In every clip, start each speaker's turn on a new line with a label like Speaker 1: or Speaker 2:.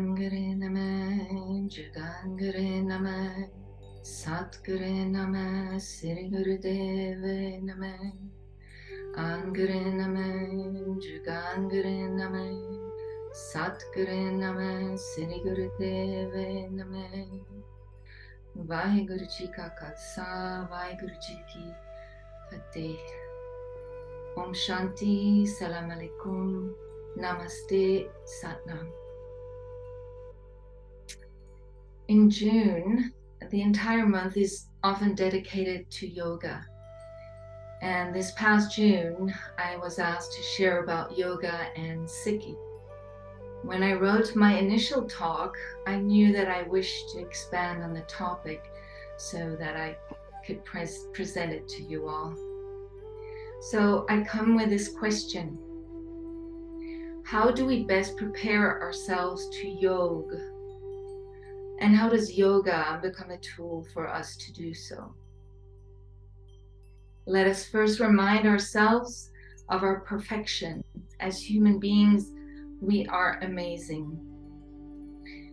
Speaker 1: Angare Nama, Jagangare Nama, Satgare Nama, Sri Gurudeva Nama, Angare Nama, Jagangare Nama, Satgare Nama, Sri Gurudeva Nama. Vaheguru Ji Ka Khalsa, Vaheguru Ji Ki Fateh. Om Shanti, Salam Alaikum, Namaste, Satnam. In June, the entire month is often dedicated to yoga. And this past June, I was asked to share about yoga and Sikhi. When I wrote my initial talk, I knew that I wished to expand on the topic so that I could present it to you all. So I come with this question. How do we best prepare ourselves to yoga? And how does yoga become a tool for us to do so? Let us first remind ourselves of our perfection. As human beings, we are amazing.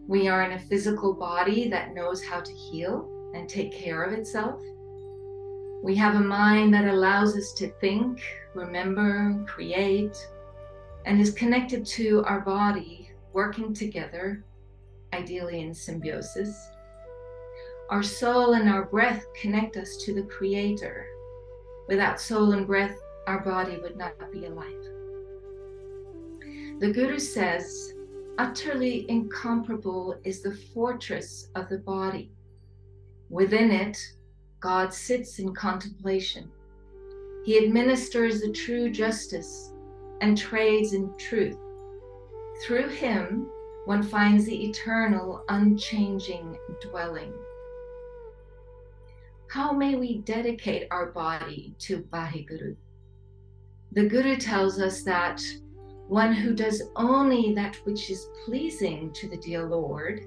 Speaker 1: We are in a physical body that knows how to heal and take care of itself. We have a mind that allows us to think, remember, create, and is connected to our body, working together, ideally in symbiosis. Our soul and our breath connect us to the Creator. Without soul and breath, our body would not be alive. The Guru says, utterly incomparable is the fortress of the body. Within it, God sits in contemplation. He administers the true justice and trades in truth. Through him, one finds the eternal, unchanging dwelling. How may we dedicate our body to Vaheguru? The Guru tells us that one who does only that which is pleasing to the dear Lord,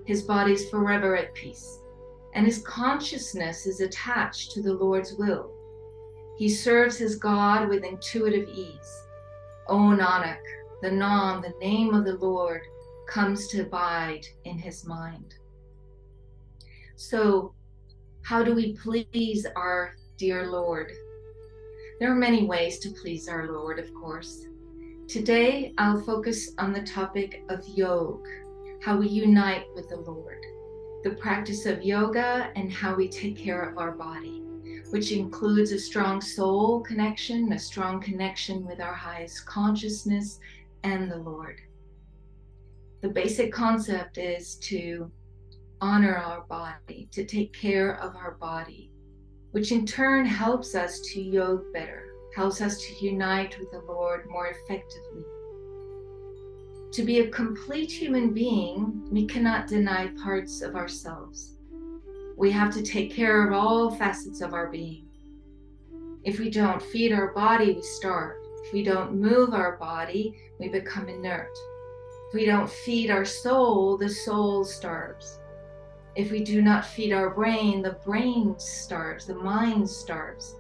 Speaker 1: his body is forever at peace, and his consciousness is attached to the Lord's will. He serves his God with intuitive ease. O Nanak, the Nam, the name of the Lord, comes to abide in his mind. So, how do we please our dear Lord? There are many ways to please our Lord, of course. Today, I'll focus on the topic of yoga, how we unite with the Lord, the practice of yoga, and how we take care of our body, which includes a strong soul connection, a strong connection with our highest consciousness and the Lord. The basic concept is to honor our body, to take care of our body, which in turn helps us to yoga better, helps us to unite with the Lord more effectively. To be a complete human being, we cannot deny parts of ourselves. We have to take care of all facets of our being. If we don't feed our body, we starve. If we don't move our body, we become inert. If we don't feed our soul, the soul starves. If we do not feed our brain, the brain starves, the mind starves.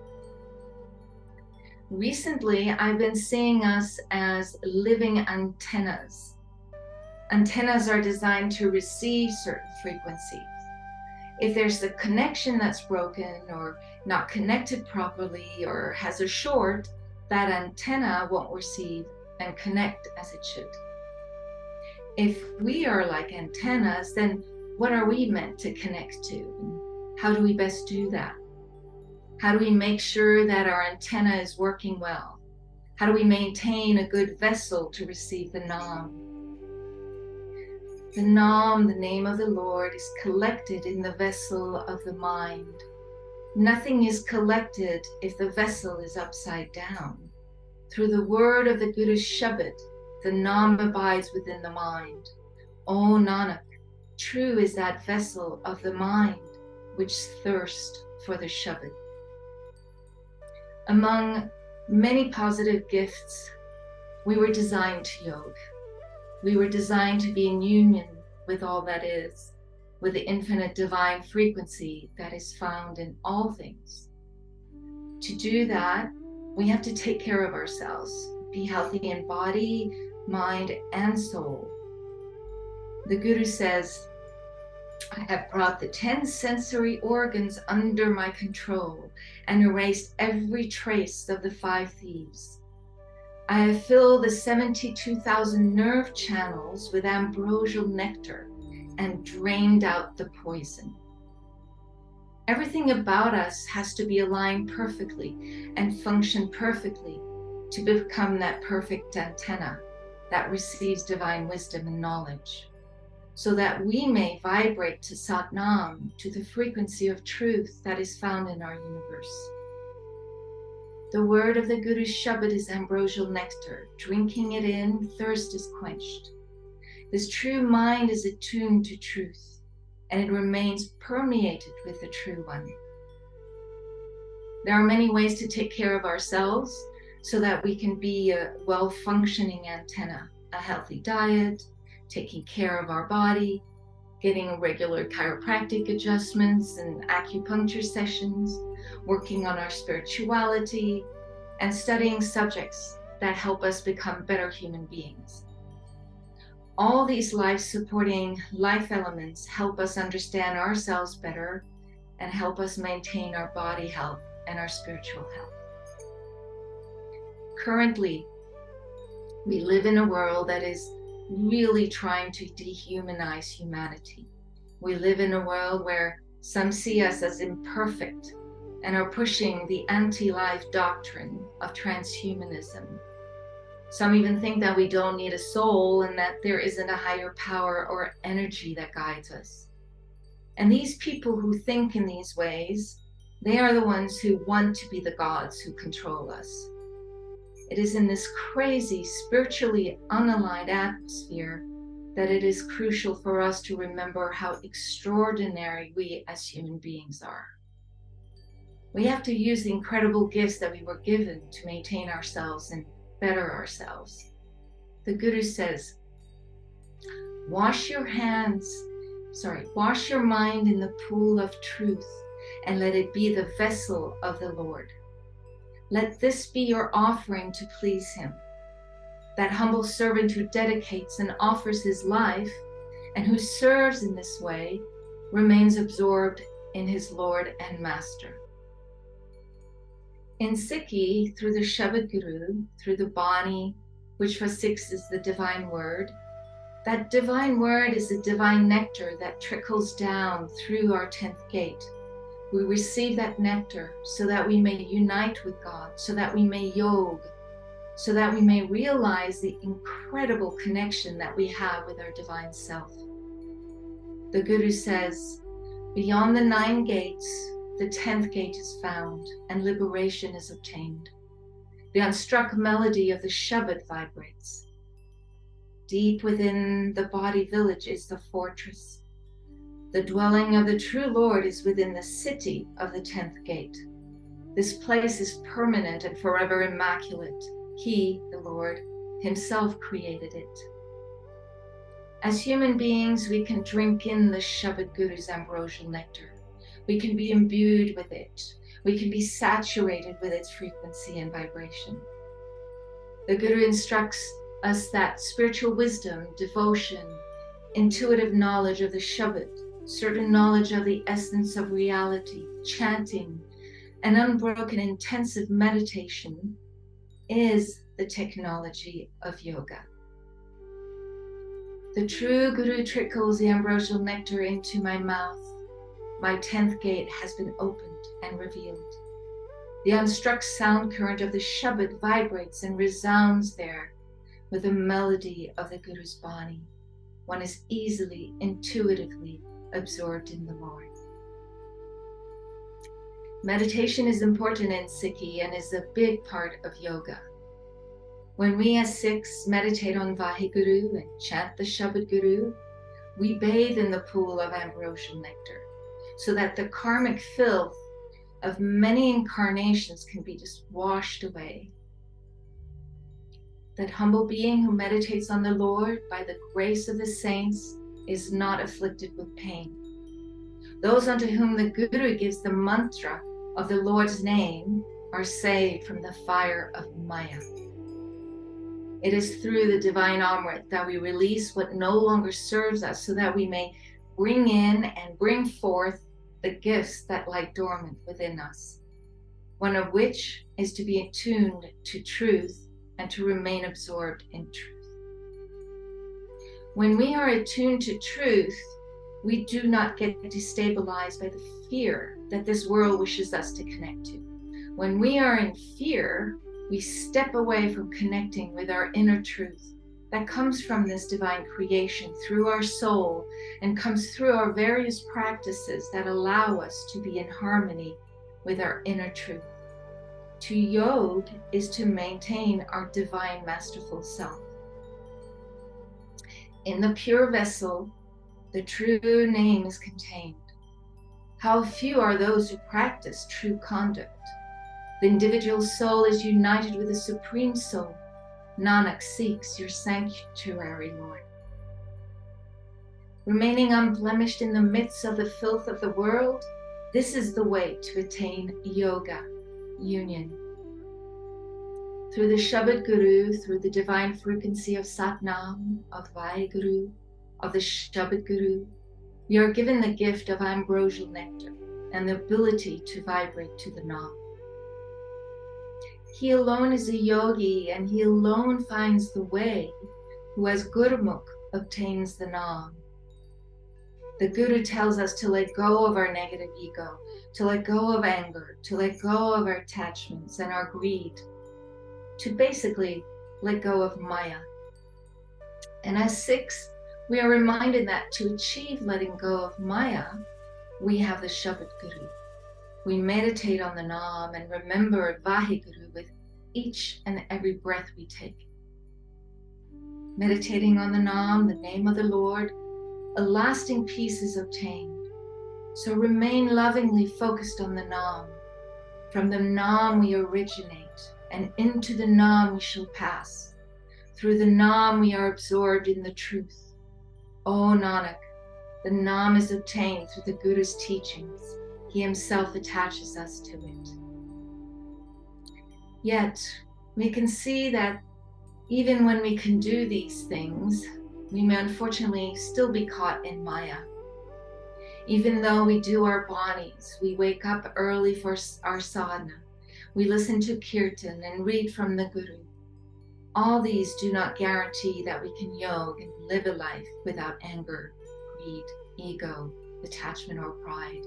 Speaker 1: Recently, I've been seeing us as living antennas. Antennas are designed to receive certain frequencies. If there's a connection that's broken or not connected properly or has a short, that antenna won't receive and connect as it should. If we are like antennas, then what are we meant to connect to? How do we best do that? How do we make sure that our antenna is working well? How do we maintain a good vessel to receive the Nam? The Nam, the name of the Lord, is collected in the vessel of the mind. Nothing is collected if the vessel is upside down. Through the word of the Guru's Shabad, the Nam abides within the mind. O Nanak, true is that vessel of the mind which thirsts for the Shabad. Among many positive gifts, we were designed to yoga. We were designed to be in union with all that is, with the infinite divine frequency that is found in all things. To do that, we have to take care of ourselves, be healthy in body, mind, and soul. The Guru says, I have brought the 10 sensory organs under my control and erased every trace of the 5 thieves. I have filled the 72,000 nerve channels with ambrosial nectar and drained out the poison. Everything about us has to be aligned perfectly and function perfectly to become that perfect antenna that receives divine wisdom and knowledge, so that we may vibrate to Satnam, to the frequency of truth that is found in our universe. The word of the Guru's Shabad is ambrosial nectar. Drinking it in, thirst is quenched. This true mind is attuned to truth, and it remains permeated with the true one. There are many ways to take care of ourselves so that we can be a well-functioning antenna. A healthy diet, taking care of our body, getting regular chiropractic adjustments and acupuncture sessions, working on our spirituality, and studying subjects that help us become better human beings. All these life-supporting life elements help us understand ourselves better and help us maintain our body health and our spiritual health. Currently, we live in a world that is really trying to dehumanize humanity. We live in a world where some see us as imperfect and are pushing the anti-life doctrine of transhumanism. Some even think that we don't need a soul and that there isn't a higher power or energy that guides us. And these people who think in these ways, they are the ones who want to be the gods who control us. It is in this crazy, spiritually unaligned atmosphere that it is crucial for us to remember how extraordinary we as human beings are. We have to use the incredible gifts that we were given to maintain ourselves and better ourselves. The Guru says, wash your mind in the pool of truth and let it be the vessel of the Lord. Let this be your offering to please him. That humble servant who dedicates and offers his life and who serves in this way remains absorbed in his Lord and Master. In Sikhi, through the Shabad Guru, through the Bani, which for Sikhs is the divine word, that divine word is a divine nectar that trickles down through our 10th gate. We receive that nectar so that we may unite with God, so that we may yoga, so that we may realize the incredible connection that we have with our divine self. The Guru says, beyond the 9 gates, the 10th gate is found and liberation is obtained. The unstruck melody of the Shabad vibrates. Deep within the body village is the fortress. The dwelling of the true Lord is within the city of the 10th gate. This place is permanent and forever immaculate. He, the Lord, himself created it. As human beings, we can drink in the Shabad Guru's ambrosial nectar. We can be imbued with it. We can be saturated with its frequency and vibration. The Guru instructs us that spiritual wisdom, devotion, intuitive knowledge of the Shabad, certain knowledge of the essence of reality, chanting, and unbroken intensive meditation is the technology of yoga. The true Guru trickles the ambrosial nectar into my mouth. My 10th gate has been opened and revealed. The unstruck sound current of the Shabad vibrates and resounds there with the melody of the Guru's Bani. One is easily, intuitively absorbed in the Lord. Meditation is important in Sikhi and is a big part of yoga. When we as Sikhs meditate on Vaheguru and chant the Shabad Guru, we bathe in the pool of ambrosial nectar so that the karmic filth of many incarnations can be just washed away. That humble being who meditates on the Lord by the grace of the saints is not afflicted with pain. Those unto whom the Guru gives the mantra of the Lord's name are saved from the fire of Maya. It is through the divine Amrit that we release what no longer serves us so that we may bring in and bring forth the gifts that lie dormant within us, one of which is to be attuned to truth and to remain absorbed in truth. When we are attuned to truth, we do not get destabilized by the fear that this world wishes us to connect to. When we are in fear, we step away from connecting with our inner truth that comes from this divine creation through our soul and comes through our various practices that allow us to be in harmony with our inner truth. To yoga is to maintain our divine masterful self. In the pure vessel, the true name is contained. How few are those who practice true conduct. The individual soul is united with the Supreme Soul. Nanak seeks your sanctuary, Lord. Remaining unblemished in the midst of the filth of the world, this is the way to attain yoga, union. Through the Shabad Guru, through the divine frequency of Satnam, of Vaheguru, of the Shabad Guru, we are given the gift of ambrosial nectar and the ability to vibrate to the Nam. He alone is a yogi, and he alone finds the way who as Gurmukh obtains the Nam. The Guru tells us to let go of our negative ego, to let go of anger, to let go of our attachments and our greed, to basically let go of Maya. And as Sikhs, we are reminded that to achieve letting go of Maya, we have the Shabad Guru. We meditate on the Nam and remember Vaheguru with each and every breath we take. Meditating on the Nam, the name of the Lord, a lasting peace is obtained. So remain lovingly focused on the Nam. From the Nam we originate, and into the Nam we shall pass. Through the Nam we are absorbed in the truth. O Nanak, the Nam is obtained through the Guru's teachings. He himself attaches us to it. Yet, we can see that even when we can do these things, we may unfortunately still be caught in Maya. Even though we do our bodies, we wake up early for our sadhana, we listen to kirtan and read from the Guru. All these do not guarantee that we can yoga and live a life without anger, greed, ego, attachment, or pride.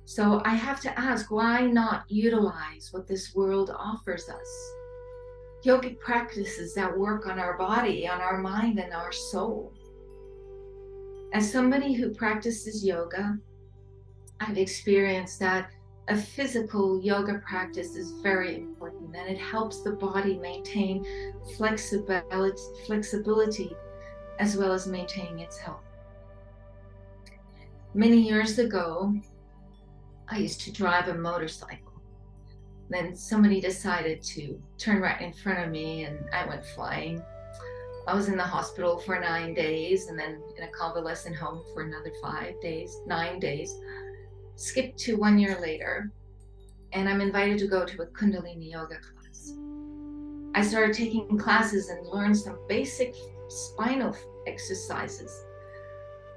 Speaker 1: So I have to ask, why not utilize what this world offers us? Yogic practices that work on our body, on our mind, and our soul. As somebody who practices yoga, I've experienced that a physical yoga practice is very important, and it helps the body maintain flexibility as well as maintaining its health. Many years ago, I used to drive a motorcycle. Then somebody decided to turn right in front of me and I went flying. I was in the hospital for 9 days and then in a convalescent home for another 9 days. Skipped to 1 year later, and I'm invited to go to a Kundalini yoga class. I started taking classes and learned some basic spinal exercises.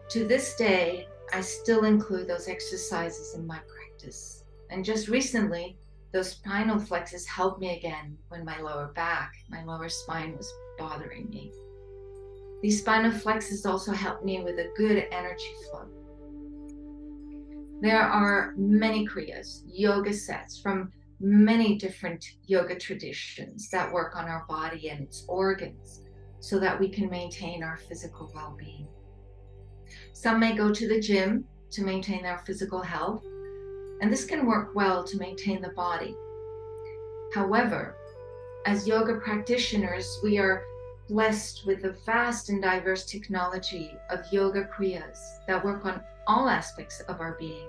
Speaker 1: To this day, I still include those exercises in my practice. And just recently, those spinal flexes helped me again when my lower back, my lower spine was bothering me. These spinal flexes also helped me with a good energy flow. There are many kriyas, yoga sets from many different yoga traditions that work on our body and its organs so that we can maintain our physical well-being. Some may go to the gym to maintain their physical health, and this can work well to maintain the body. However, as yoga practitioners, we are blessed with the vast and diverse technology of yoga kriyas that work on all aspects of our being.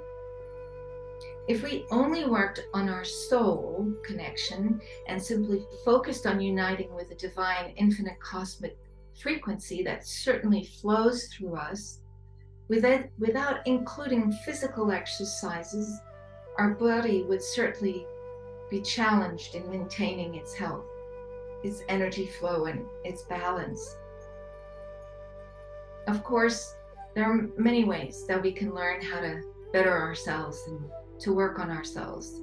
Speaker 1: If we only worked on our soul connection and simply focused on uniting with the divine infinite cosmic frequency that certainly flows through us, without including physical exercises, our body would certainly be challenged in maintaining its health. its energy flow and its balance. Of course, there are many ways that we can learn how to better ourselves and to work on ourselves.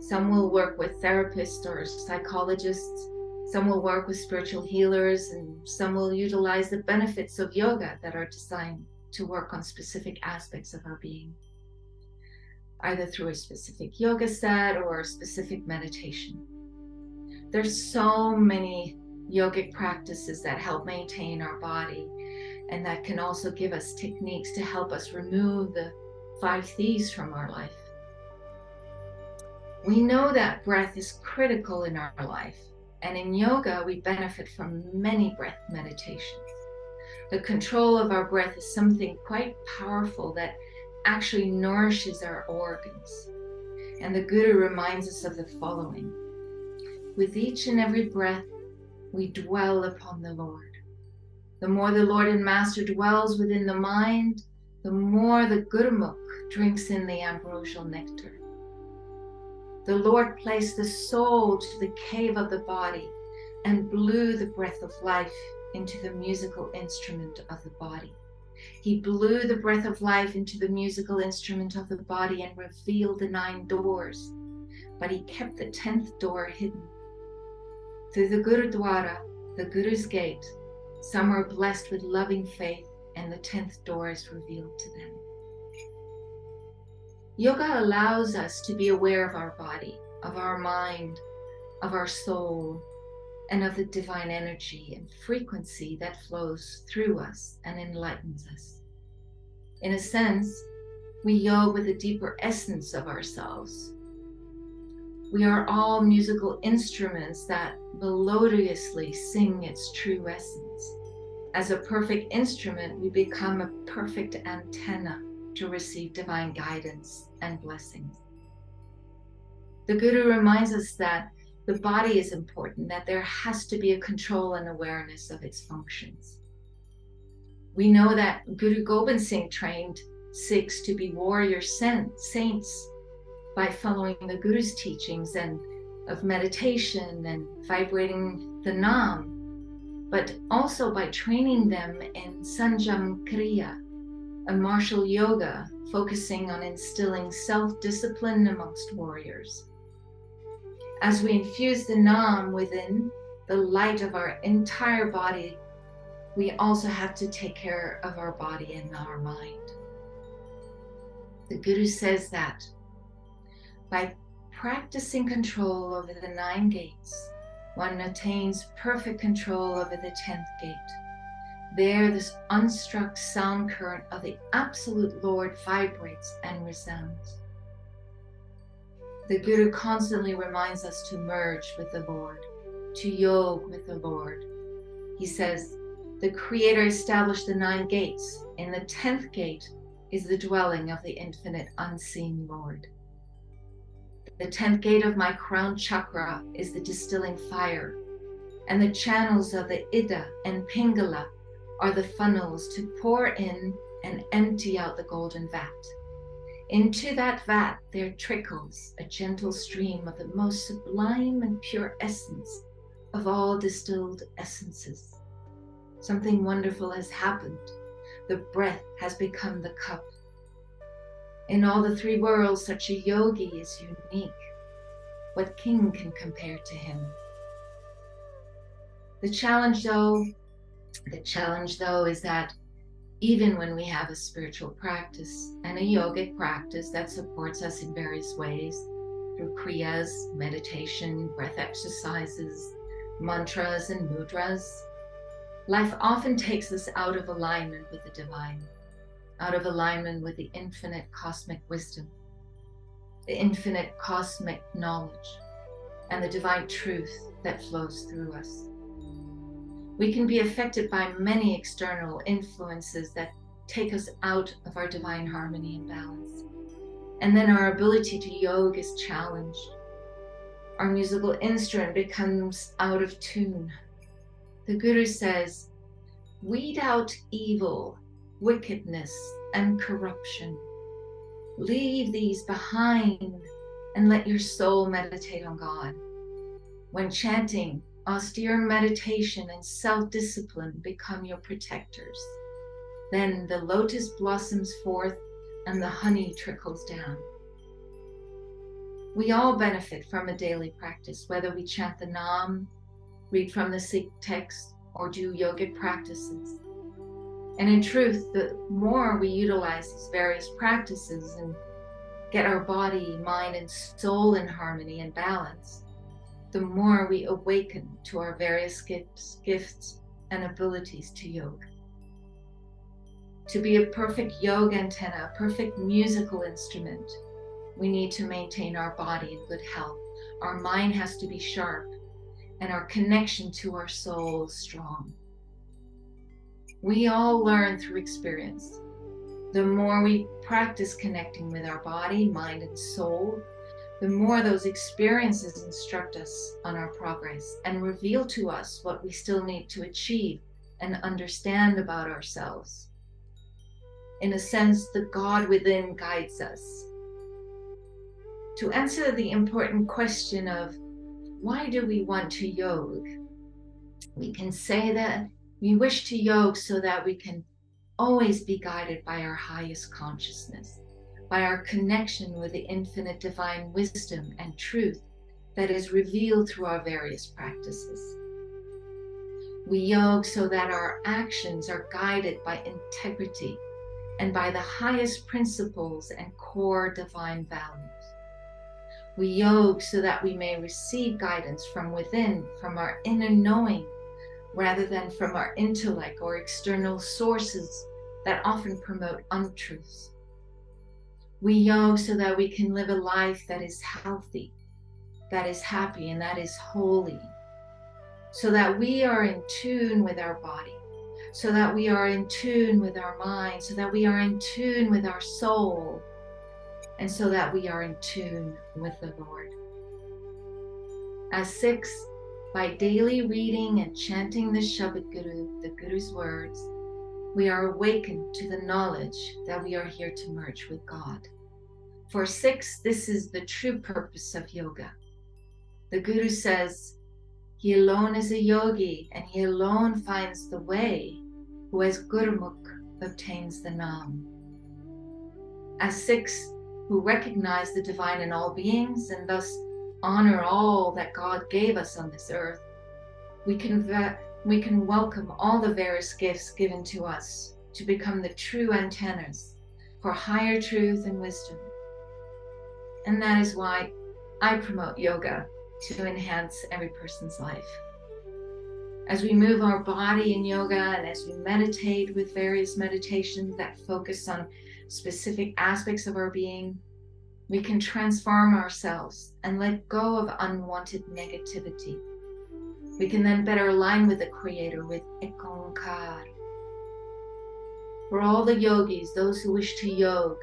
Speaker 1: Some will work with therapists or psychologists. Some will work with spiritual healers, and some will utilize the benefits of yoga that are designed to work on specific aspects of our being, either through a specific yoga set or a specific meditation. There's so many yogic practices that help maintain our body, and that can also give us techniques to help us remove the 5 thieves from our life. We know that breath is critical in our life, and in yoga we benefit from many breath meditations. The control of our breath is something quite powerful that actually nourishes our organs. And the Guru reminds us of the following: with each and every breath, we dwell upon the Lord. The more the Lord and Master dwells within the mind, the more the Gurumukh drinks in the ambrosial nectar. The Lord placed the soul to the cave of the body and blew the breath of life into the musical instrument of the body. He blew the breath of life into the musical instrument of the body and revealed the 9 doors, but he kept the 10th door hidden. Through the Gurudwara, the Guru's gate, some are blessed with loving faith, and the 10th door is revealed to them. Yoga allows us to be aware of our body, of our mind, of our soul, and of the divine energy and frequency that flows through us and enlightens us. In a sense, we yoga with a deeper essence of ourselves. We are all musical instruments that melodiously sing its true essence. As a perfect instrument, we become a perfect antenna to receive divine guidance and blessings. The Guru reminds us that the body is important, that there has to be a control and awareness of its functions. We know that Guru Gobind Singh trained Sikhs to be warrior saints by following the Guru's teachings and of meditation and vibrating the Nam, but also by training them in Sanjam Kriya, a martial yoga focusing on instilling self-discipline amongst warriors. As we infuse the Nam within the light of our entire body, we also have to take care of our body and our mind. The Guru says that by practicing control over the 9 gates, one attains perfect control over the 10th gate. There, this unstruck sound current of the absolute Lord vibrates and resounds. The Guru constantly reminds us to merge with the Lord, to yoga with the Lord. He says, the Creator established the 9 gates. In the 10th gate is the dwelling of the infinite unseen Lord. The 10th gate of my crown chakra is the distilling fire, and the channels of the Ida and Pingala are the funnels to pour in and empty out the golden vat. Into that vat there trickles a gentle stream of the most sublime and pure essence of all distilled essences. Something wonderful has happened. The breath has become the cup. In all the 3 worlds, such a yogi is unique. What king can compare to him? The challenge though is that even when we have a spiritual practice and a yogic practice that supports us in various ways, through kriyas, meditation, breath exercises, mantras, and mudras, life often takes us out of alignment with the divine, out of alignment with the infinite cosmic wisdom, the infinite cosmic knowledge, and the divine truth that flows through us. We can be affected by many external influences that take us out of our divine harmony and balance. And then our ability to yoga is challenged. Our musical instrument becomes out of tune. The Guru says, weed out evil, wickedness, and corruption. Leave these behind and let your soul meditate on God. When chanting, austere meditation and self-discipline become your protectors. Then the lotus blossoms forth and the honey trickles down. We all benefit from a daily practice, whether we chant the Nam, read from the Sikh text, or do yogic practices. And in truth, the more we utilize these various practices and get our body, mind, and soul in harmony and balance, the more we awaken to our various gifts and abilities to yoga. To be a perfect yoga antenna, a perfect musical instrument, we need to maintain our body in good health. Our mind has to be sharp and our connection to our soul strong. We all learn through experience. The more we practice connecting with our body, mind, and soul, the more those experiences instruct us on our progress and reveal to us what we still need to achieve and understand about ourselves. In a sense, the God within guides us. To answer the important question of why do we want to yoga, we can say that we wish to yoga so that we can always be guided by our highest consciousness, by our connection with the infinite divine wisdom and truth that is revealed through our various practices. We yoga so that our actions are guided by integrity and by the highest principles and core divine values. We yoga so that we may receive guidance from within, from our inner knowing, rather than from our intellect or external sources that often promote untruths. We yoga so that we can live a life that is healthy, that is happy, and that is holy, so that we are in tune with our body, so that we are in tune with our mind, so that we are in tune with our soul, and so that we are in tune with the Lord. As Sikhs, by daily reading and chanting the Shabad Guru, the Guru's words, we are awakened to the knowledge that we are here to merge with God. For Sikhs, this is the true purpose of yoga. The Guru says, he alone is a yogi and he alone finds the way who as Gurmukh obtains the Nam. As Sikhs who recognize the divine in all beings and thus honor all that God gave us on this earth, we can welcome all the various gifts given to us to become the true antennas for higher truth and wisdom. And that is why I promote yoga to enhance every person's life. As we move our body in yoga and as we meditate with various meditations that focus on specific aspects of our being, we can transform ourselves and let go of unwanted negativity. We can then better align with the Creator, with Ekankar. For all the yogis, those who wish to yoga,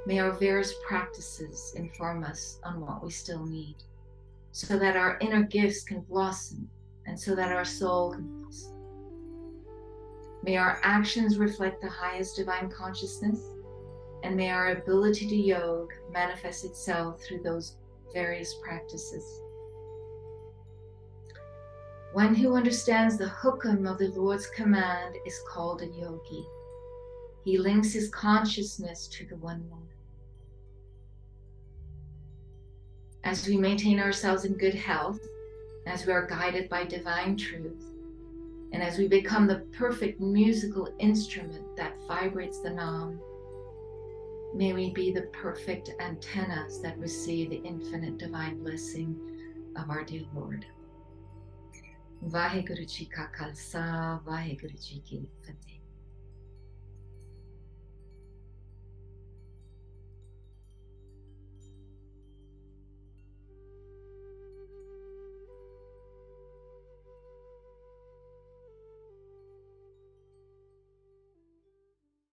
Speaker 1: may our various practices inform us on what we still need, so that our inner gifts can blossom and so that our soul can blossom. May our actions reflect the highest divine consciousness, and may our ability to yoga manifest itself through those various practices. One who understands the hukam of the Lord's command is called a yogi. He links his consciousness to the One Lord. As we maintain ourselves in good health, as we are guided by divine truth, and as we become the perfect musical instrument that vibrates the Nam, may we be the perfect antennas that receive the infinite divine blessing of our dear Lord. Vaheguru Ji Ka Khalsa, Vaheguru Ji Ki Fateh.